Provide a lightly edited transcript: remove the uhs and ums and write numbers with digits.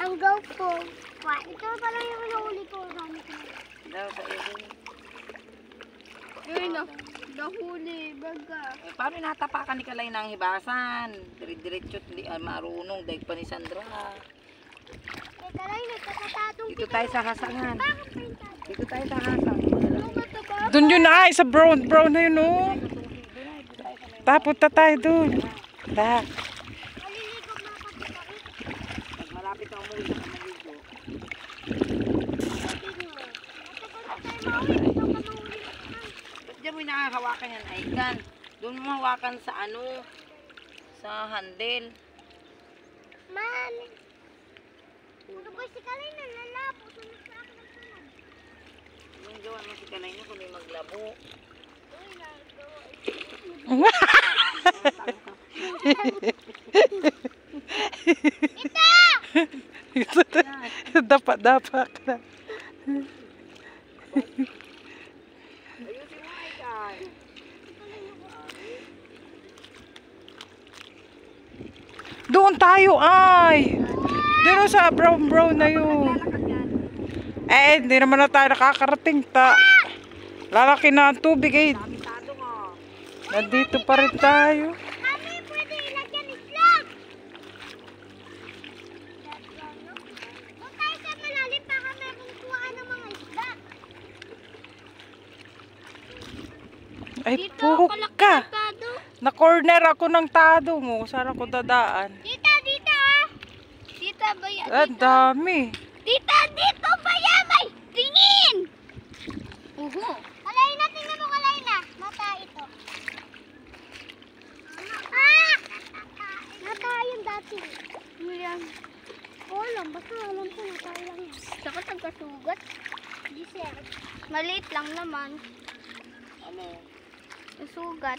Ang go po. Ito pala yung nahuli ko. Daw sa iyo. Yun na. Nahuli. Baga. Eh, paano natapakan ni Kalay ng hibasan? Dire-diretso, hindi marunong. Dahil pa ni Sandra. Teka lang, nagkakatatong Dito tayo sa hasangan. Dito tayo sa hasang. Doon yun ay, sa brown na yun oh. Punta tayo doon. Ta. Maliligo na kasi kami. Pag malapit ako muli sa kamaligo. Ba't dyan mo yung nakakawakan yan, Aikan? Doon mo hawakan sa ano? Sa handle. Man! Ano ba si Kalay na lalapo? Sunod sa akin ang sunod. Anong gawa mo si Kalay niya kung may maglabo? Uy, nagawa. Dapat ka. Ayusin mo, Aikan. Doon tayo ay. Doon sa brown na yun. Eh, hindi naman na tayo nakakarating ta. Lalaki na ang tubig eh. Kamitado ko. Nandito pa rin tayo. Kami pwede ilagyan islog. Doon tayo sa malalim para meron kuhaan ng mga isda. Ay, puka. Tado. Na-corner ako ng tado mo. Saan ako dadaan? Dito, dito ah. Dito ba yan? Ang dami. Dito, dito ba yan? May tingin! Kalay na, tingnan mo kalay na. Mata ito. Ah! Mata yun dati. Yan. Alam, basta alam ko mata lang yan. Saka tagkasugat. Maliit lang naman. Ano? Yung sugat.